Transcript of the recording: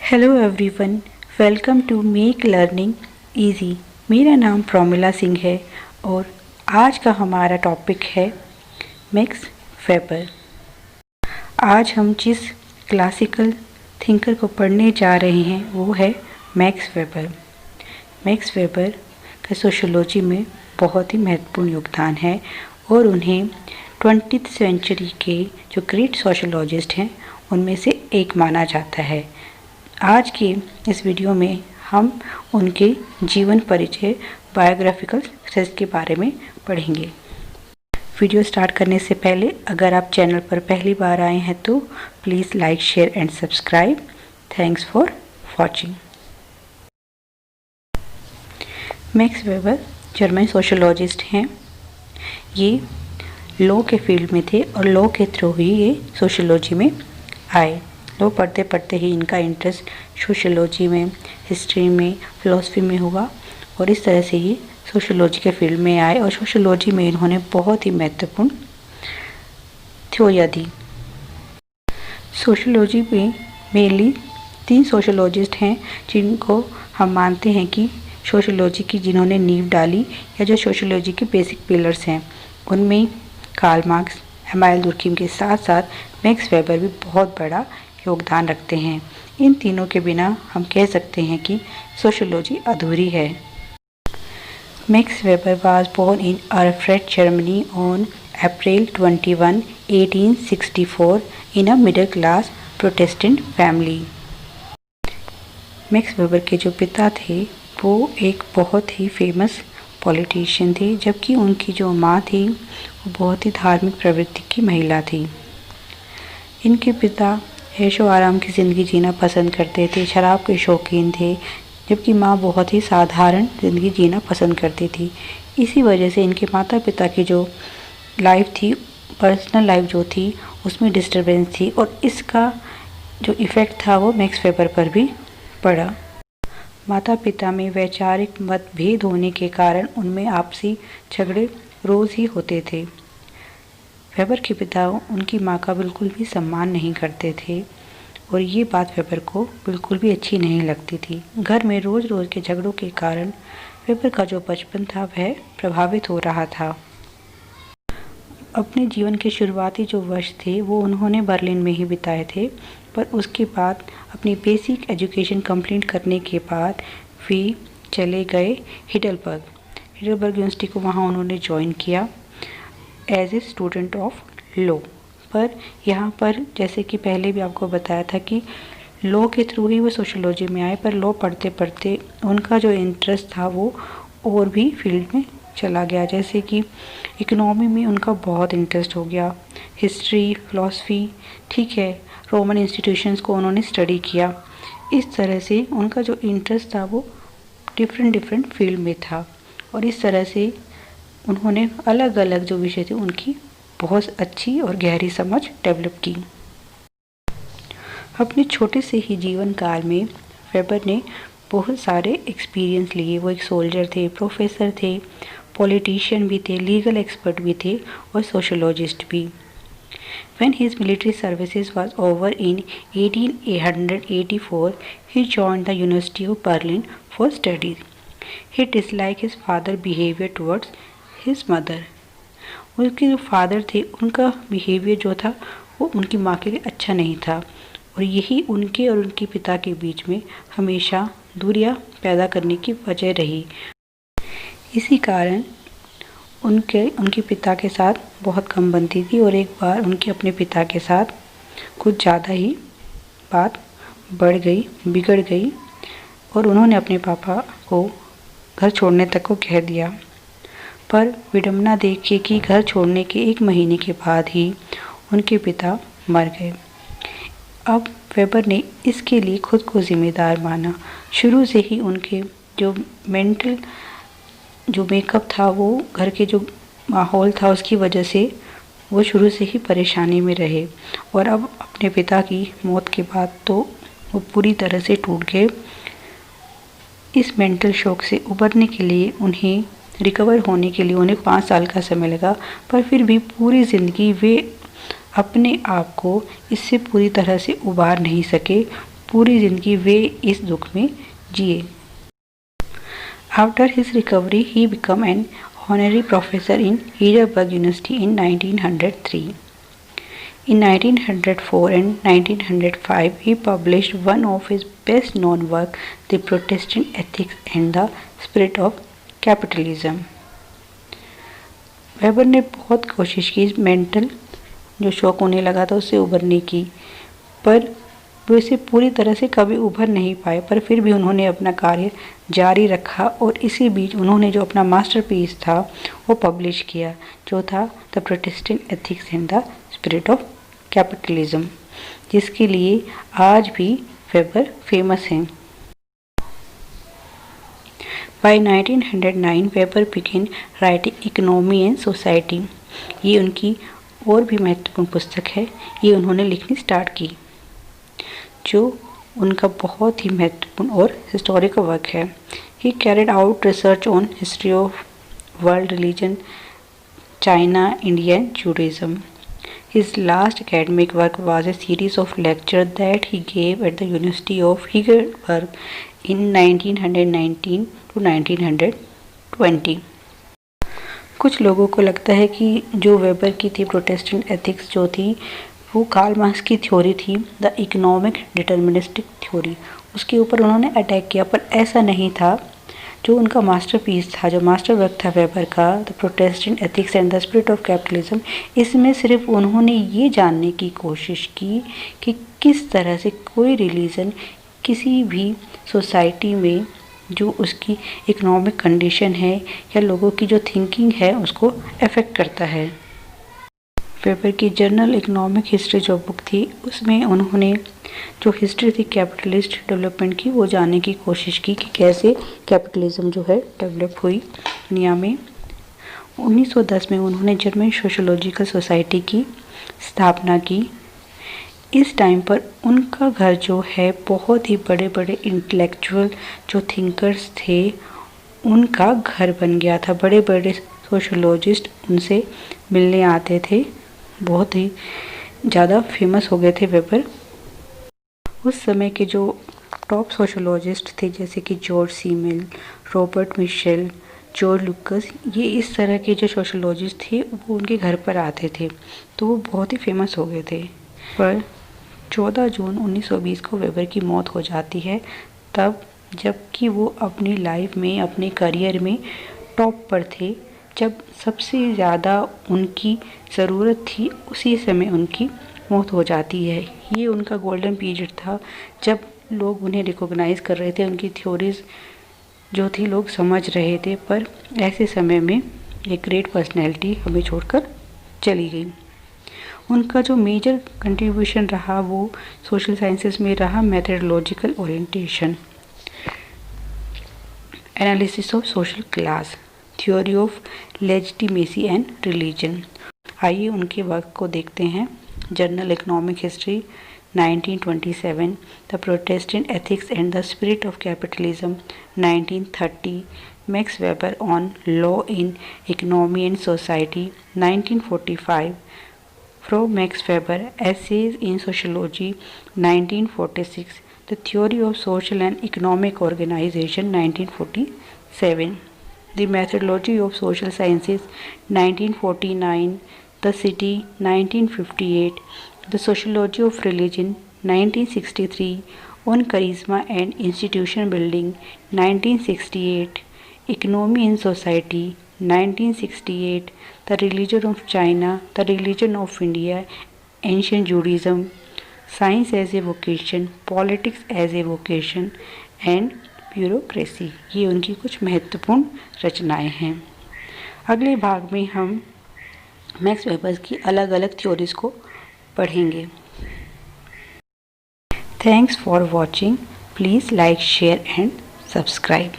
Hello everyone, welcome to make learning easy. मेरा नाम प्रोमिला सिंह है और आज का हमारा टॉपिक है मैक्स वेबर। आज हम जिस क्लासिकल थिंकर को पढ़ने जा रहे हैं वो है मैक्स वेबर। मैक्स वेबर का सोशियोलॉजी में बहुत ही महत्वपूर्ण योगदान है और उन्हें 20th सेंचुरी के जो ग्रेट सोशियोलॉजिस्ट हैं उनमें से एक माना जाता है। आज के इस वीडियो में हम उनके जीवन परिचय बायोग्राफिकल सक्सेस के बारे में पढ़ेंगे। वीडियो स्टार्ट करने से पहले अगर आप चैनल पर पहली बार आए हैं तो please like, share and subscribe. Thanks for watching. Max weber German sociologist हैं। ये लॉ के फील्ड में थे और लॉ के थ्रू ही ये सोशियोलॉजी में आए। लॉ पढ़ते पढ़ते ही इनका इंटरेस्ट सोशियोलॉजी में, हिस्ट्री में, फ़िलासफ़ी में हुआ और इस तरह से ये सोशियोलॉजी के फील्ड में आए और सोशियोलॉजी में इन्होंने बहुत ही महत्वपूर्ण थ्योरियाँ दी। सोशियोलॉजी में मेनली 3 सोशियोलॉजिस्ट हैं जिनको हम मानते हैं कि सोशियोलॉजी की जिन्होंने नींव डाली या जो सोशियोलॉजी के बेसिक पिलर्स हैं। उनमें कार्ल मार्क्स, एमानुएल दुर्खीम के साथ साथ मैक्स वेबर भी बहुत बड़ा योगदान रखते हैं। इन तीनों के बिना हम कह सकते हैं कि सोशियोलॉजी अधूरी है। Max Weber was born in Alfred, Germany on April 21, 1864 in a middle class Protestant family. Max Weber के जो पिता थे वो एक बहुत ही फेमस पॉलिटिशियन थे, जबकि उनकी जो माँ थी वो बहुत ही धार्मिक प्रवृत्ति की महिला थी। इनके पिता ऐशो आराम की ज़िंदगी जीना पसंद करते थे, शराब के शौकीन थे, जबकि माँ बहुत ही साधारण ज़िंदगी जीना पसंद करती थी। इसी वजह से इनके माता पिता की जो लाइफ थी, पर्सनल लाइफ जो थी, उसमें डिस्टरबेंस थी और इसका जो इफ़ेक्ट था वो मैक्स वेबर पर भी पड़ा। माता पिता में वैचारिक मतभेद होने के कारण उनमें आपसी झगड़े रोज़ ही होते थे। वेबर के पिता उनकी माँ का बिल्कुल भी सम्मान नहीं करते थे और ये बात वेबर को बिल्कुल भी अच्छी नहीं लगती थी। घर में रोज़ रोज़ के झगड़ों के कारण वेबर का जो बचपन था वह प्रभावित हो रहा था। अपने जीवन के शुरुआती जो वर्ष थे वो उन्होंने बर्लिन में ही बिताए थे, पर उसके बाद अपनी बेसिक एजुकेशन कंप्लीट करने के बाद वे चले गए हिडेलबर्ग यूनिवर्सिटी को। वहाँ उन्होंने ज्वाइन किया as a student of law. पर यहाँ पर जैसे कि पहले भी आपको बताया था कि लॉ के थ्रू ही वो सोशियोलॉजी में आए, पर लॉ पढ़ते पढ़ते उनका जो इंटरेस्ट था वो और भी फील्ड में चला गया। जैसे कि इकोनॉमी में उनका बहुत इंटरेस्ट हो गया, हिस्ट्री, फ़िलासफ़ी, ठीक है, रोमन इंस्टीट्यूशंस को उन्होंने स्टडी किया। इस तरह से उनका जो इंटरेस्ट था वो डिफरेंट फील्ड में था और इस तरह से उन्होंने अलग अलग जो विषय थे उनकी बहुत अच्छी और गहरी समझ डेवलप की। अपने छोटे से ही जीवन काल में वेबर ने बहुत सारे एक्सपीरियंस लिए। वो एक सोल्जर थे, प्रोफेसर थे, पॉलिटिशियन भी थे, लीगल एक्सपर्ट भी थे और सोशियोलॉजिस्ट भी। When his military services was over in 1884, he joined the University of Berlin for studies. He disliked his father's behavior towards his mother. उनके जो फादर थे उनका बिहेवियर जो था वो उनकी माँ के लिए अच्छा नहीं था और यही उनके और उनके पिता के बीच में हमेशा दूरियां पैदा करने की वजह रही। इसी कारण उनके पिता के साथ बहुत कम बनती थी और एक बार उनके अपने पिता के साथ कुछ ज़्यादा ही बात बिगड़ गई और उन्होंने अपने पापा को घर छोड़ने तक को कह दिया। पर विडंबना देखिए कि घर छोड़ने के 1 महीने के बाद ही उनके पिता मर गए। अब वेबर ने इसके लिए खुद को ज़िम्मेदार माना। शुरू से ही उनके जो मेंटल जो मेकअप था, वो घर के जो माहौल था उसकी वजह से वो शुरू से ही परेशानी में रहे और अब अपने पिता की मौत के बाद तो वो पूरी तरह से टूट गए। इस मेंटल शॉक से उबरने के लिए उन्हें रिकवर होने के लिए उन्हें 5 साल का समय लगा, पर फिर भी पूरी ज़िंदगी वे अपने आप को इससे पूरी तरह से उबार नहीं सके। पूरी ज़िंदगी वे इस दुख में जिए। After his recovery, he became an honorary professor in Heidelberg University in 1903. In 1904 and 1905, he published one of his best-known works, The Protestant Ethics and the Spirit of Capitalism. Weber ने बहुत कोशिश की मेंटल जो शौक होने लगा था उससे उभरने की, पर वो इसे पूरी तरह से कभी उभर नहीं पाए, पर फिर भी उन्होंने अपना कार्य जारी रखा और इसी बीच उन्होंने जो अपना मास्टरपीस था वो पब्लिश किया, जो था the Protestant ethics and the spirit of capitalism, जिसके लिए आज भी वेबर फेमस हैं। By 1909, weber began writing economy and society. ये उनकी और भी महत्वपूर्ण पुस्तक है, ये उन्होंने लिखनी स्टार्ट की, जो उनका बहुत ही महत्वपूर्ण और हिस्टोरिकल वर्क है। He carried out research on history of world religion, China, India and Judaism. His last academic work was a series of lectures that he gave at the University of Heidelberg in 1919 to 1920. कुछ लोगों को लगता है कि जो weber की थी Protestant ethics जो थी वो कार्ल मार्क्स की थ्योरी थी, द इकोनॉमिक डिटर्मिनिस्टिक थ्योरी, उसके ऊपर उन्होंने अटैक किया, पर ऐसा नहीं था। जो उनका मास्टरपीस था, जो मास्टर वर्क था वेबर का, the Protestant ethics and the spirit of capitalism, इसमें सिर्फ उन्होंने ये जानने की कोशिश की कि किस तरह से कोई रिलीजन किसी भी सोसाइटी में जो उसकी इकोनॉमिक कंडीशन है या लोगों की जो थिंकिंग है उसको अफेक्ट करता है। वेबर की जर्नल इकोनॉमिक हिस्ट्री जो बुक थी उसमें उन्होंने जो हिस्ट्री थी कैपिटलिस्ट डेवलपमेंट की वो जानने की कोशिश की कि कैसे कैपिटलिज्म जो है डेवलप हुई दुनिया में। 1910 में उन्होंने जर्मन सोशोलॉजिकल सोसाइटी की स्थापना की। इस टाइम पर उनका घर जो है बहुत ही बड़े बड़े इंटेलेक्चुअल जो थिंकर्स थे उनका घर बन गया था। बड़े बड़े सोशोलॉजिस्ट उनसे मिलने आते थे, बहुत ही ज़्यादा फेमस हो गए थे वेबर। उस समय के जो टॉप सोशोलॉजिस्ट थे जैसे कि George Simmel, Robert Michels, George Lukacs, ये इस तरह के जो सोशोलॉजिस्ट थे वो उनके घर पर आते थे, तो वो बहुत ही फेमस हो गए थे। पर 14 जून 1920 को वेबर की मौत हो जाती है, तब जबकि वो अपनी लाइफ में अपने करियर में टॉप पर थे, जब सबसे ज़्यादा उनकी ज़रूरत थी उसी समय उनकी मौत हो जाती है। ये उनका गोल्डन पीरियड था जब लोग उन्हें रिकॉग्नाइज़ कर रहे थे, उनकी थ्योरीज जो थी लोग समझ रहे थे, पर ऐसे समय में एक ग्रेट पर्सनैलिटी हमें छोड़कर चली गई। उनका जो मेजर कंट्रीब्यूशन रहा वो सोशल साइंसेस में रहा, methodological orientation, analysis of social class, theory of legitimacy and religion. आइए उनके वर्क को देखते हैं। Journal economic history 1927, the Protestant ethics and the spirit of capitalism 1930, Max Weber on law in economy and society 1945, from Max Weber essays in sociology 1946, the theory of social and economic organisation 1947, the methodology of social sciences 1949, the city 1958, the sociology of religion 1963, on charisma and institution building 1968, economy and society 1968, the religion of China, the religion of India, ancient Judaism, science as a vocation, politics as a vocation and bureaucracy. ये उनकी कुछ महत्वपूर्ण रचनाएं हैं। अगले भाग में हम मैक्स वेबर की अलग अलग थ्योरीज को पढ़ेंगे। Thanks for watching. Please like, share and subscribe.